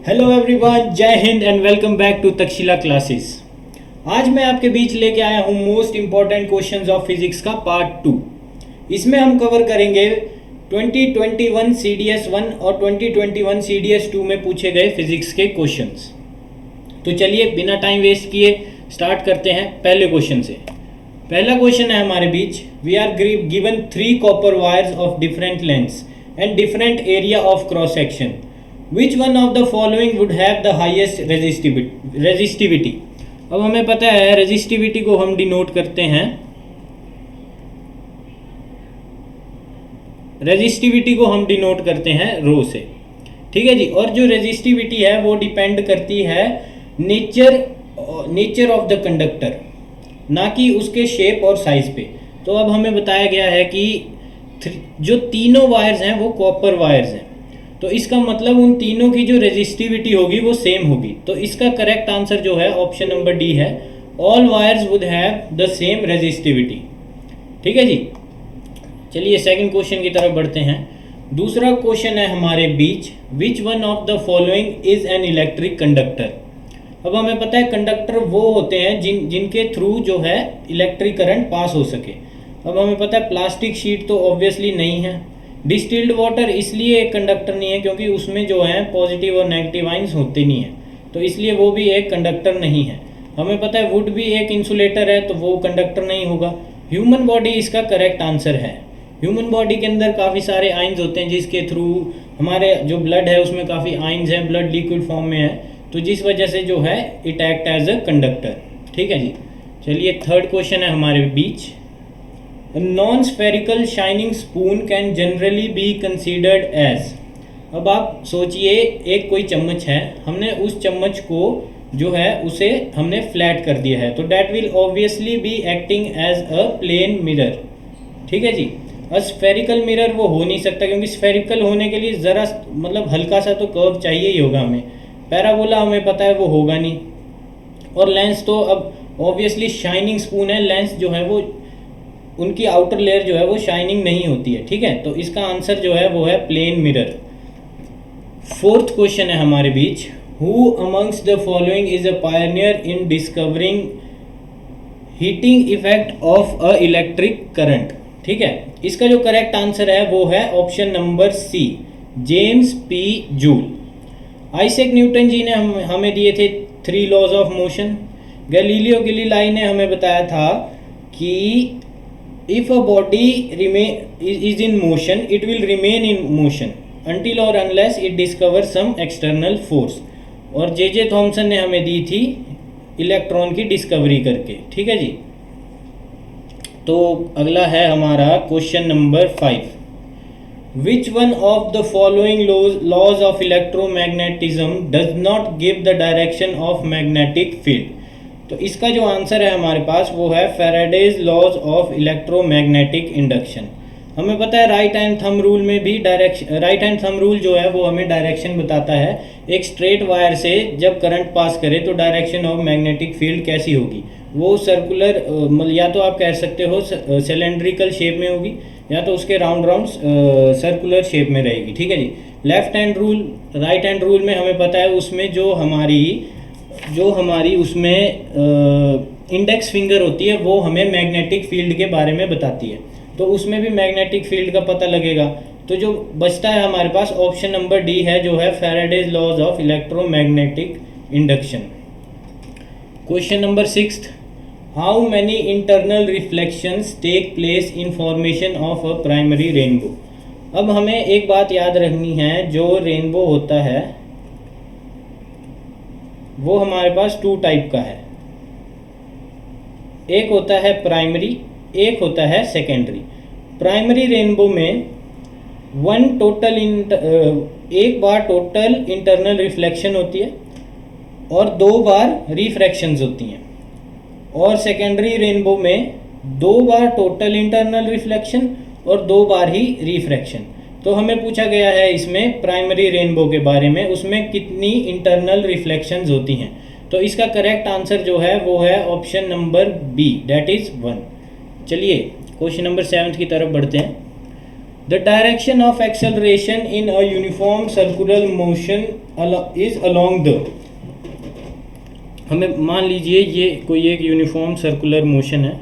Hello everyone, जय हिंद and welcome back to Takshashila classes. आज मैं आपके बीच लेके आया हूँ most important questions of physics का पार्ट 2। इसमें हम कवर करेंगे 2021 CDS 1 और 2021 CDS 2 में पूछे गए फिजिक्स के क्वेश्चंस। तो चलिए बिना टाइम वेस्ट किए स्टार्ट करते हैं पहले क्वेश्चन से। पहला क्वेश्चन है हमारे बीच, we are given 3 copper wires of different lengths and different area of cross section. Which one of the following would have the highest resistivity? अब हमें पता है रेजिस्टिविटी को हम डिनोट करते हैं, रो से। ठीक है जी। और जो रेजिस्टिविटी है वो डिपेंड करती है नेचर ऑफ द कंडक्टर, ना कि उसके शेप और साइज पे। तो अब हमें बताया गया है कि जो तीनों वायर्स हैं वो कॉपर वायर्स हैं, तो इसका मतलब उन तीनों की जो रेजिस्टिविटी होगी वो सेम होगी। तो इसका करेक्ट आंसर जो है ऑप्शन नंबर डी है, all wires would have the same resistivity. ठीक है जी। चलिए सेकंड क्वेश्चन की तरफ बढ़ते हैं। दूसरा क्वेश्चन है हमारे बीच, which one of the following is an electric conductor. अब हमें पता है कंडक्टर वो होते हैं जिनके थ्रू जो है इलेक्ट्रिक करंट पास हो सके। अब हमें पता है प्लास्टिक शीट तो ऑब्वियसली नहीं है। डिस्टिल्ड वाटर इसलिए एक कंडक्टर नहीं है क्योंकि उसमें जो है पॉजिटिव और नेगेटिव आइंस होते नहीं हैं, तो इसलिए वो भी एक कंडक्टर नहीं है। हमें पता है वुड भी एक इंसुलेटर है, तो वो कंडक्टर नहीं होगा। ह्यूमन बॉडी इसका करेक्ट आंसर है। ह्यूमन बॉडी के अंदर काफ़ी सारे आइंस होते हैं जिसके थ्रू हमारे जो ब्लड है उसमें काफ़ी आइंस हैं, ब्लड लिक्विड फॉर्म में है, तो जिस वजह से जो है it act as a conductor. ठीक है जी। चलिए थर्ड क्वेश्चन है हमारे बीच, non spherical shining spoon can generally be considered as. अब आप सोचिए एक कोई चम्मच है, हमने उस चम्मच को जो है उसे हमने फ्लैट कर दिया है, तो that will obviously be acting as a plane mirror. ठीक है जी। अ स्फेरिकल मिरर वो हो नहीं सकता क्योंकि स्फेरिकल होने के लिए ज़रा मतलब हल्का सा तो कर्व चाहिए ही होगा हमें। पैराबोला हमें पता है वो होगा नहीं। और लेंस तो अब ऑब्वियसली शाइनिंग स्पून है, लेंस जो है वो उनकी आउटर लेयर जो है वो शाइनिंग नहीं होती है। ठीक है, तो इसका आंसर जो है वो है प्लेन मिरर। फोर्थ क्वेश्चन है हमारे बीच, who amongst the following is a pioneer in discovering heating effect of a electric current. ठीक है, इसका जो करेक्ट आंसर है वो है option number C, James P Joule. Isaac Newton ji ने हमें दिए थे 3 laws of motion. Galileo Galilei ने हमें बताया था कि if a body is in motion, it will remain in motion until or unless it discovers some external force। और जे थॉमसन ने हमें दी थी इलेक्ट्रॉन की डिस्कवरी करके। ठीक है जी। तो अगला है हमारा question number 5, which one of the following laws of electromagnetism does not give the direction of magnetic field. तो इसका जो आंसर है हमारे पास वो है Faraday's laws of electromagnetic induction. हमें पता है राइट हैंड थंब रूल में भी राइट हैंड थंब रूल जो है वो हमें डायरेक्शन बताता है। एक स्ट्रेट वायर से जब करंट पास करे तो डायरेक्शन ऑफ मैग्नेटिक फील्ड कैसी होगी, वो सर्कुलर या तो आप कह सकते हो सिलेंड्रिकल शेप में होगी या तो उसके राउंड सर्कुलर शेप में रहेगी। ठीक है जी। Left hand rule right hand rule में हमें पता है उसमें जो हमारी उसमें इंडेक्स फिंगर होती है वो हमें मैग्नेटिक फील्ड के बारे में बताती है, तो उसमें भी मैग्नेटिक फील्ड का पता लगेगा। तो जो बचता है हमारे पास ऑप्शन नंबर डी है, जो है Faraday's laws of electromagnetic induction. Question number 6, how many internal reflections take place in formation of a primary rainbow. अब हमें एक बात याद रखनी है, जो रेनबो होता है वो हमारे पास 2 टाइप का है। एक होता है प्राइमरी, एक होता है सेकेंडरी। प्राइमरी रेनबो में एक बार टोटल इंटरनल रिफ्लेक्शन होती है और 2 बार रिफ्रैक्शंस होती हैं। और सेकेंडरी रेनबो में 2 बार टोटल इंटरनल रिफ्लेक्शन और 2 बार ही रिफ्रैक्शन। तो हमें पूछा गया है इसमें प्राइमरी रेनबो के बारे में, उसमें कितनी इंटरनल रिफ्लेक्शंस होती हैं। तो इसका करेक्ट आंसर जो है वो है option number B, that is 1। चलिए क्वेश्चन नंबर 7 की तरफ बढ़ते हैं। The direction of acceleration in a uniform circular motion is along the, हमें मान लीजिए ये कोई एक यूनिफॉर्म सर्कुलर मोशन है,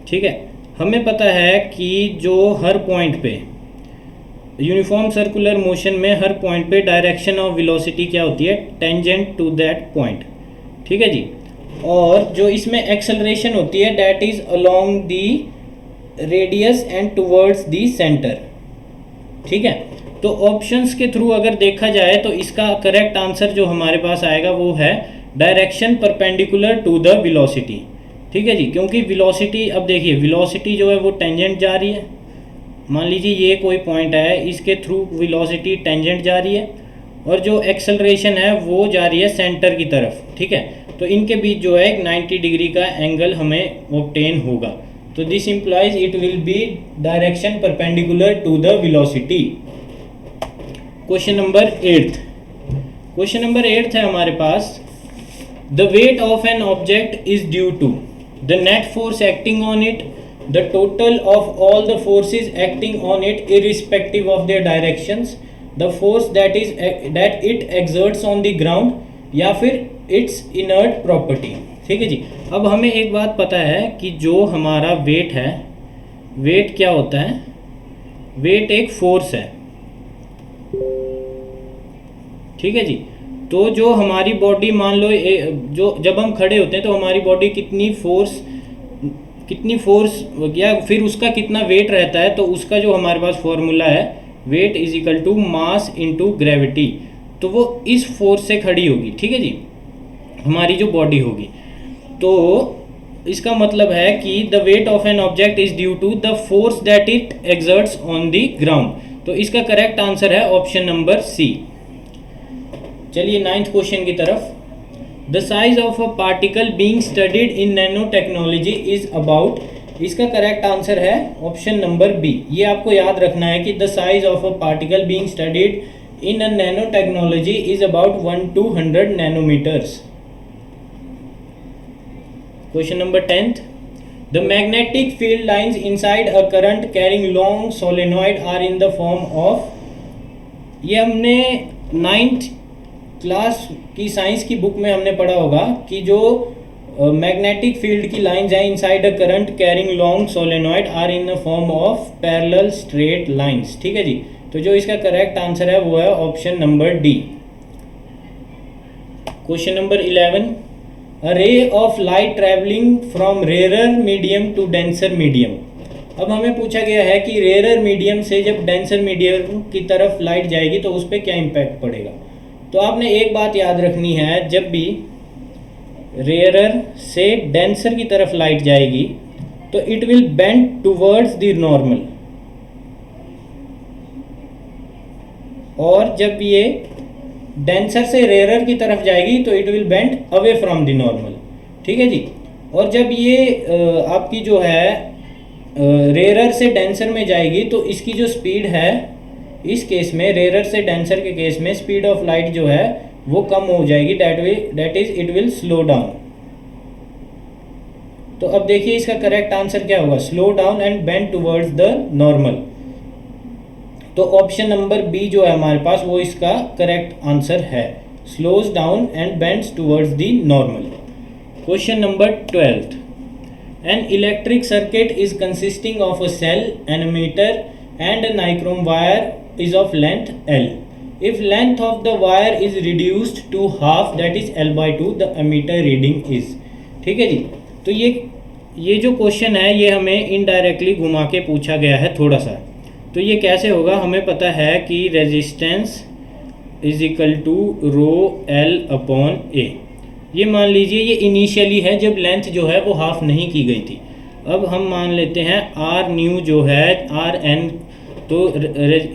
ठीक है। हमें पता है कि जो हर पॉइंट पे यूनिफॉर्म सर्कुलर मोशन में हर पॉइंट पे डायरेक्शन ऑफ वेलोसिटी क्या होती है, टेंजेंट टू दैट पॉइंट, ठीक है जी। और जो इसमें एक्सेलरेशन होती है that is along the radius and towards the centre, ठीक है। तो ऑप्शंस के थ्रू अगर देखा जाए तो इसका करेक्ट आंसर जो हमारे पास आएगा वो है direction perpendicular to the velocity, ठीक है जी। क्योंकि वेलोसिटी, अब देखिए वेलोसिटी जो है वो टेंजेंट जा रही है, मान लीजिए ये कोई पॉइंट है, इसके थ्रू वेलोसिटी टेंजेंट जा रही है और जो एक्सेलरेशन है वो जा रही है सेंटर की तरफ, ठीक है। तो इनके बीच जो है एक 90 डिग्री का एंगल हमें ऑब्टेन होगा। तो this implies it will be direction perpendicular to the velocity. Question number 8, question number 8 है हमारे पास, the weight of an object is due to the net force acting on it, the total of all the forces acting on it irrespective of their directions, the force that it exerts on the ground, या फिर its inert property, ठीक है जी। अब हमें एक बात पता है कि जो हमारा वेट है, वेट क्या होता है, वेट एक फोर्स है, ठीक है जी। तो जो हमारी बॉडी मान लो जो जब हम खड़े होते हैं तो हमारी बॉडी कितनी फोर्स या फिर उसका कितना वेट रहता है, तो उसका जो हमारे पास फॉर्मूला है weight is equal to mass into gravity, तो वो इस फोर्स से खड़ी होगी, ठीक है जी, हमारी जो बॉडी होगी। तो इसका मतलब है कि the weight of an object is due to the force that it exerts on the ground. तो इसका करेक्ट आंसर है ऑप्शन नंबर सी। चलिए 9th क्वेश्चन की तरफ। The size of a particle being studied in nanotechnology is about, इसका correct answer है option number B. ये आपको याद रखना है कि the size of a particle being studied in a nanotechnology is about 1 to 100 nanometres. Question number 10th, the magnetic field lines inside a current carrying long solenoid are in the form of, ये हमने 9th class की science की book में हमने पढ़ा होगा कि जो मैग्नेटिक फील्ड की लाइंस हैं inside a current carrying long solenoid are in the form of parallel straight lines, ठीक है जी। तो जो इसका करेक्ट आंसर है वो है option number D. Question number 11, a ray of light travelling from rare medium to denser medium. अब हमें पूछा गया है कि रेयर मीडियम से जब डेंसर मीडियम की तरफ लाइट जाएगी तो उस पर क्या इम्पैक्ट पड़ेगा। तो आपने एक बात याद रखनी है, जब भी रेयरर से डेंसर की तरफ लाइट जाएगी तो it will bend towards the normal, और जब ये डेंसर से रेयरर की तरफ जाएगी तो it will bend away from the normal, ठीक है जी। और जब ये आपकी जो है रेयरर से डेंसर में जाएगी तो इसकी जो स्पीड है, इस केस में रेयरर से डेंसर के केस में स्पीड ऑफ लाइट जो है वो कम हो जाएगी, that is it will slow down. तो अब देखिए इसका करेक्ट आंसर क्या होगा, slow down and bend towards the normal. तो ऑप्शन नंबर बी जो है हमारे पास वो इसका करेक्ट आंसर है, slows down and bends towards the normal. Question number 12, an electric circuit is consisting of a cell, an ammeter and a nichrome wire is of length L. If length of the wire is reduced to half, that is L/2, the ammeter reading is, ठीक है जी। तो ये जो question है ये हमें indirectly घुमा के पूछा गया है थोड़ा सा। तो ये कैसे होगा, हमें पता है कि resistance is equal to rho L upon A। ये मान लीजिए ये इनिशियली है जब लेंथ जो है वो हाफ नहीं की गई थी। अब हम मान लेते हैं R न्यू जो है RN, तो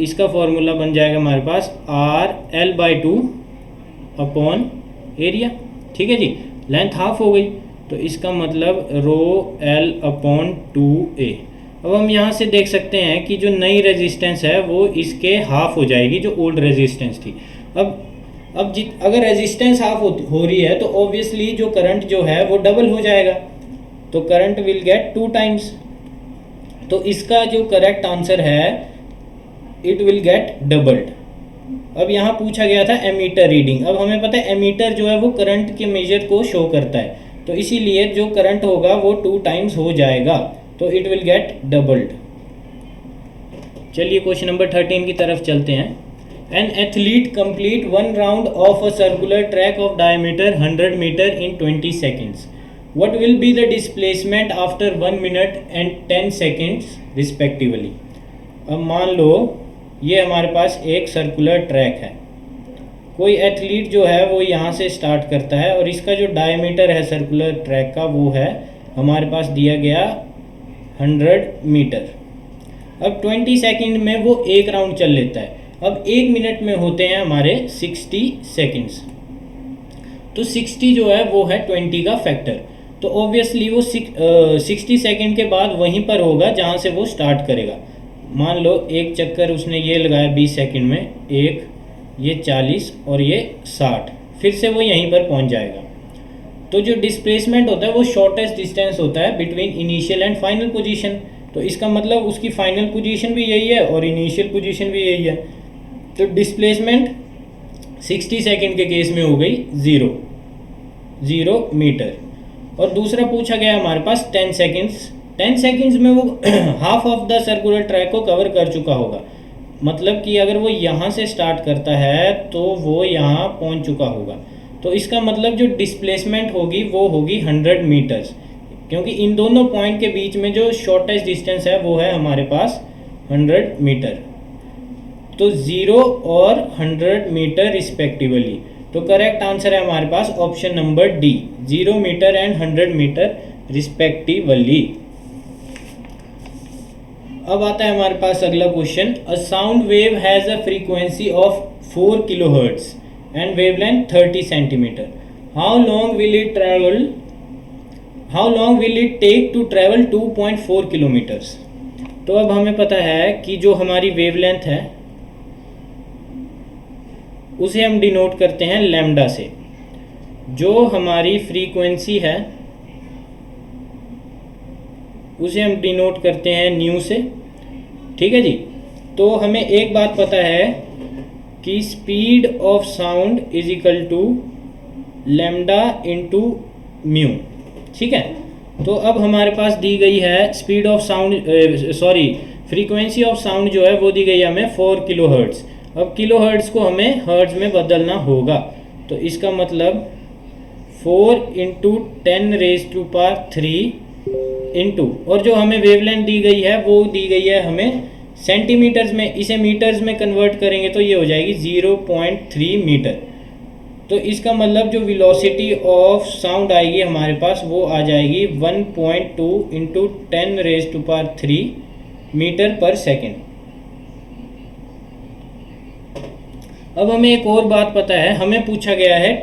इसका फॉर्मूला बन जाएगा हमारे पास RL/2 अपॉन एरिया, ठीक है जी। लेंथ हाफ हो गई तो इसका मतलब रो L अपॉन 2A। अब हम यहाँ से देख सकते हैं कि जो नई रेजिस्टेंस है वो इसके हाफ हो जाएगी जो ओल्ड रेजिस्टेंस थी। अब अगर रेजिस्टेंस हाफ हो रही है तो ऑब्वियसली जो करंट जो है वो डबल हो जाएगा, तो करंट विल गेट 2 टाइम्स। तो इसका जो करेक्ट आंसर है इट विल गेट डबल्ड। अब यहाँ पूछा गया था एमीटर रीडिंग। अब हमें पता है एमीटर जो है वो करंट के मेजर को शो करता है, तो इसीलिए जो करंट होगा वो 2 टाइम्स हो जाएगा, तो इट विल गेट डबल्ड। चलिए क्वेश्चन नंबर 13 की तरफ चलते हैं। An athlete complete 1 round of a circular track of diameter 100 metre in 20 seconds. What will be the displacement after 1 minute and 10 seconds respectively. अब मान लो ये हमारे पास एक सर्कुलर ट्रैक है, कोई एथलीट जो है वो यहाँ से स्टार्ट करता है और इसका जो डायमीटर है सर्कुलर ट्रैक का वो है हमारे पास दिया गया 100 मीटर। अब 20 सेकंड में वो एक राउंड चल लेता है। अब 1 मिनट में होते हैं हमारे 60 सेकंड्स, तो 60 जो है वो है 20 का फैक्टर, तो ऑब्वियसली वो 60 सेकंड के बाद वहीं पर होगा जहाँ से वो स्टार्ट करेगा। मान लो एक चक्कर उसने ये लगाया 20 सेकंड में, एक, ये 40 और ये 60, फिर से वो यहीं पर पहुँच जाएगा। तो जो डिस्प्लेसमेंट होता है वो शॉर्टेस्ट डिस्टेंस होता है between initial and final position, तो इसका मतलब उसकी फाइनल पोजीशन भी यही है और इनिशियल पोजीशन भी यही है, तो डिस्प्लेसमेंट 60 सेकंड के केस में हो गई 0 मीटर। और दूसरा पूछा गया हमारे पास 10 सेकंड्स में वो half of the circular track को कवर कर चुका होगा, मतलब कि अगर वो यहाँ से स्टार्ट करता है तो वो यहाँ पहुँच चुका होगा, तो इसका मतलब जो डिस्प्लेसमेंट होगी वो होगी 100 मीटर्स, क्योंकि इन दोनों पॉइंट के बीच में जो शॉर्टेस्ट डिस्टेंस है वो है हमारे पास 100 मीटर। तो 0 और 100 मीटर रिस्पेक्टिवली, तो करेक्ट आंसर है हमारे पास option number D, 0 metre and 100 metre respectively. अब आता है हमारे पास अगला question. A sound wave has a frequency of 4 kilohertz and wavelength 30 centimetre. How long will it take to travel 2.4 kilometres. तो अब हमें पता है कि जो हमारी वेवलेंथ है उसे हम डिनोट करते हैं लैम्डा से, जो हमारी फ्रीक्वेंसी है उसे हम डिनोट करते हैं न्यू से, ठीक है जी। तो हमें एक बात पता है कि speed of sound is equal to lambda into mu, ठीक है। तो अब हमारे पास दी गई है speed of sound, frequency of sound जो है वो दी गई है हमें 4 किलो हर्ट्ज़। अब किलो हर्ट्ज़ को हमें हर्ट्ज़ में बदलना होगा, तो इसका मतलब 4 इंटू 10⁻³ इंटू, और जो हमें वेवलेंथ दी गई है वो दी गई है हमें सेंटीमीटर्स में, इसे मीटर्स में कन्वर्ट करेंगे तो ये हो जाएगी 0.3 मीटर। तो इसका मतलब जो वेलोसिटी ऑफ साउंड आएगी हमारे पास वो आ जाएगी 1.2 इंटू 10⁻³ मीटर पर सेकेंड। अब हमें एक और बात पता है, हमें पूछा गया है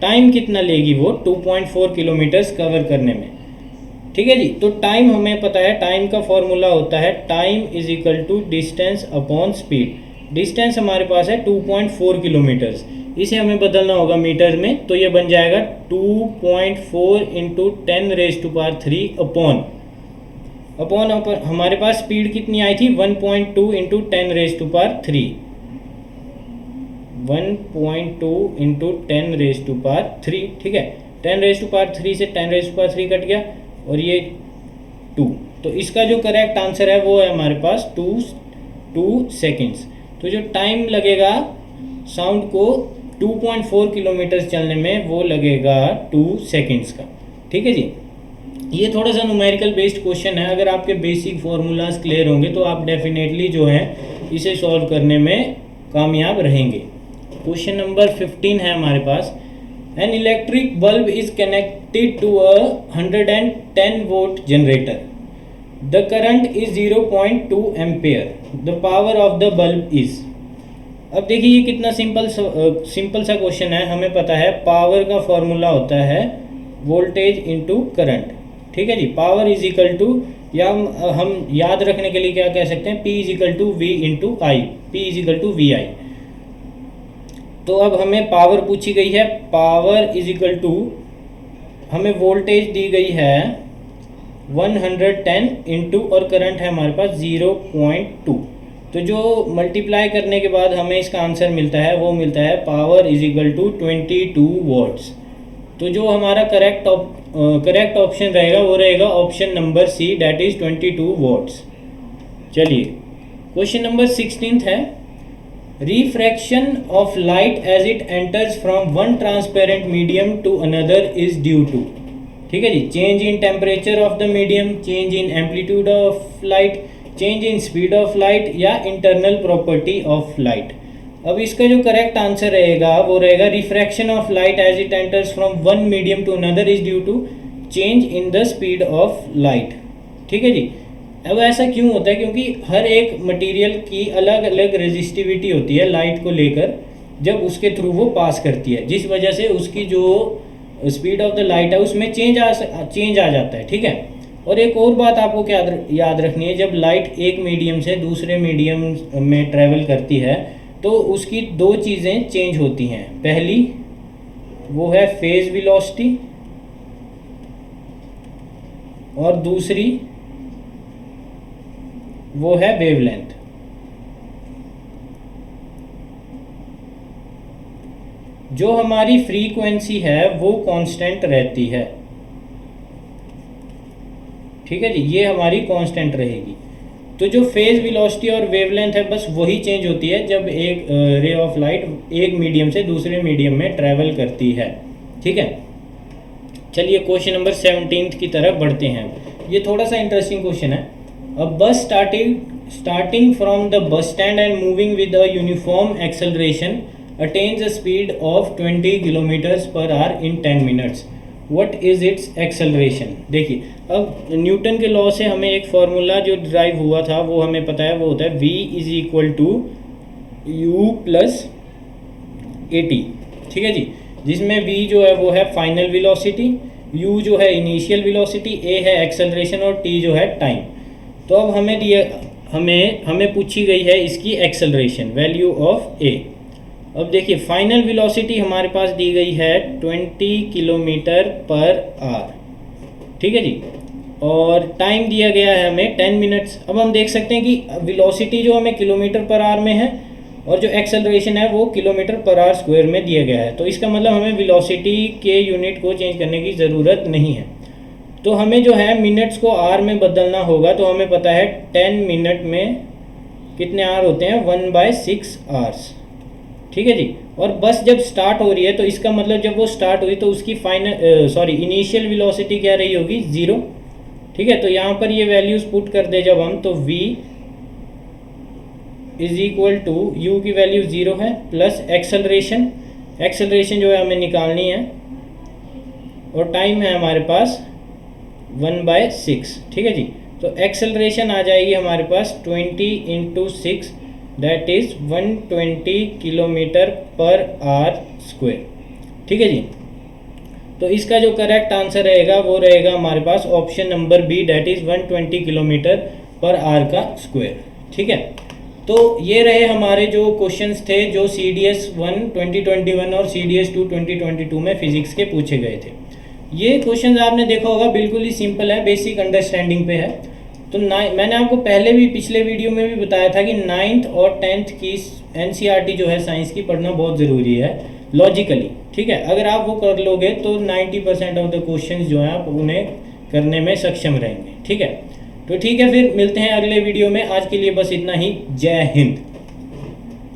टाइम कितना लेगी वो 2.4 किलोमीटर्स कवर करने में, ठीक है जी। तो टाइम हमें पता है, टाइम का फॉर्मूला होता है time is equal to distance upon speed. Distance हमारे पास है 2.4 किलोमीटर्स, इसे हमें बदलना होगा मीटर में, तो ये बन जाएगा 2.4 इंटू 10⁻³ अपॉन हमारे पास स्पीड कितनी आई थी 1.2 इंटू 10⁻³, 1.2 इंटू 10⁻³, ठीक है। 10⁻³ से 10⁻³ कट गया और ये 2, तो इसका जो करेक्ट आंसर है वो है हमारे पास 2 सेकेंड्स। तो जो टाइम लगेगा साउंड को 2.4 किलोमीटर चलने में वो लगेगा 2 सेकेंड्स का, ठीक है जी। ये थोड़ा सा न्यूमेरिकल बेस्ड क्वेश्चन है, अगर आपके बेसिक फार्मूलाज क्लियर होंगे तो आप डेफिनेटली जो है इसे सॉल्व करने में कामयाब रहेंगे। क्वेश्चन नंबर 15 है हमारे पास। An electric bulb is connected to a 110 volt generator. The current is 0.2 ampere. The power of the bulb is. अब देखिए ये कितना सिंपल सा क्वेश्चन है। हमें पता है पावर का फॉर्मूला होता है वोल्टेज इंटू करंट, ठीक है जी। पावर इज इक्वल टू, या हम याद रखने के लिए क्या कह सकते हैं, P is equal to V into I, P is equal to VI। तो अब हमें पावर पूछी गई है, पावर इज इक्वल टू हमें वोल्टेज दी गई है 110 इंटू और करंट है हमारे पास 0.2, तो जो मल्टीप्लाई करने के बाद हमें इसका आंसर मिलता है वो मिलता है power is equal to 22 watts. तो जो हमारा करेक्ट ऑप्शन रहेगा वो रहेगा option number C, that is 22 watts. चलिए क्वेश्चन नंबर 16 है, refraction of light as it enters from one transparent medium to another is due to, ठीक है जी, change in temperature of the medium, change in amplitude of light, change in speed of light या internal property of light. अब इसका जो correct answer रहेगा वो रहेगा refraction of light as it enters from one medium to another is due to change in the speed of light, ठीक है जी। अब ऐसा क्यों होता है, क्योंकि हर एक मटेरियल की अलग अलग रेजिस्टिविटी होती है लाइट को लेकर जब उसके थ्रू वो पास करती है, जिस वजह से उसकी जो स्पीड ऑफ द लाइट है उसमें चेंज आ जाता है, ठीक है। और एक और बात आपको क्या याद रखनी है, जब लाइट एक मीडियम से दूसरे मीडियम में ट्रैवल करती है तो उसकी दो चीज़ें चेंज होती हैं। पहली वो है फेज वेलोसिटी और दूसरी वो है वेवलेंथ। जो हमारी फ्रीक्वेंसी है वो कांस्टेंट रहती है, ठीक है जी, ये हमारी कांस्टेंट रहेगी। तो जो फेज वेलोसिटी और वेवलेंथ है बस वही चेंज होती है जब एक रे ऑफ लाइट एक मीडियम से दूसरे मीडियम में ट्रैवल करती है, ठीक है। चलिए क्वेश्चन नंबर 17 की तरफ बढ़ते हैं। ये थोड़ा सा इंटरेस्टिंग क्वेश्चन है। अ बस starting from the bus stand and moving with a uniform acceleration attains a speed of 20 kilometres per hour in 10 minutes, what is it's acceleration. देखिए अब न्यूटन के लॉ से हमें एक फार्मूला जो ड्राइव हुआ था वो हमें पता है, वो होता है v is equal to U plus A T, ठीक है जी, जिसमें v जो है वो है फाइनल वेलोसिटी, u जो है इनिशियल वेलोसिटी, a है एक्सेलरेशन और t जो है टाइम। तो अब हमें पूछी गई है इसकी एक्सेलरेशन, वैल्यू ऑफ a। अब देखिए फाइनल वेलोसिटी हमारे पास दी गई है 20 किलोमीटर पर आवर, ठीक है जी, और टाइम दिया गया है हमें 10 मिनट्स। अब हम देख सकते हैं कि वेलोसिटी जो हमें किलोमीटर पर आवर में है और जो एक्सेलरेशन है वो किलोमीटर पर आवर स्क्वायर में दिया गया है। तो इसका मतलब हमें वेलोसिटी के यूनिट को चेंज करने की ज़रूरत नहीं है। तो हमें जो है मिनट्स को आवर में बदलना होगा। तो हमें पता है 10 मिनट में कितने आवर होते हैं, 1/6 आवर्स, ठीक है जी। और बस जब स्टार्ट हो रही है तो इसका मतलब जब वो स्टार्ट हुई तो उसकी इनिशियल वेलोसिटी क्या रही होगी, 0, ठीक है। तो यहाँ पर ये वैल्यूज़ पुट कर दे जब हम, तो v is equal to u की वैल्यू 0 है प्लस एक्सेलरेशन जो है हमें निकालनी है और टाइम है हमारे पास 1/6, ठीक है जी। तो एक्सेलरेशन आ जाएगी हमारे पास 20 × 6 that is 120 kilometre per our square, ठीक है जी। तो इसका जो करेक्ट आंसर रहेगा वो रहेगा हमारे पास option number B, that is 120 kilometre per hour का स्क्वायर, ठीक है। तो ये रहे हमारे जो क्वेश्चंस थे जो CDS 1 2021 और CDS 2 2022 में फिजिक्स के पूछे गए थे। ये क्वेश्चंस आपने देखा होगा बिल्कुल ही सिंपल है, बेसिक अंडरस्टैंडिंग पे है। तो मैंने आपको पहले भी पिछले वीडियो में भी बताया था कि 9th और 10th की NCERT जो है साइंस की पढ़ना बहुत ज़रूरी है लॉजिकली, ठीक है। अगर आप वो कर लोगे तो 90% ऑफ द क्वेश्चंस जो हैं आप उन्हें करने में सक्षम रहेंगे, ठीक है। तो ठीक है, फिर मिलते हैं अगले वीडियो में। आज के लिए बस इतना ही। जय हिंद।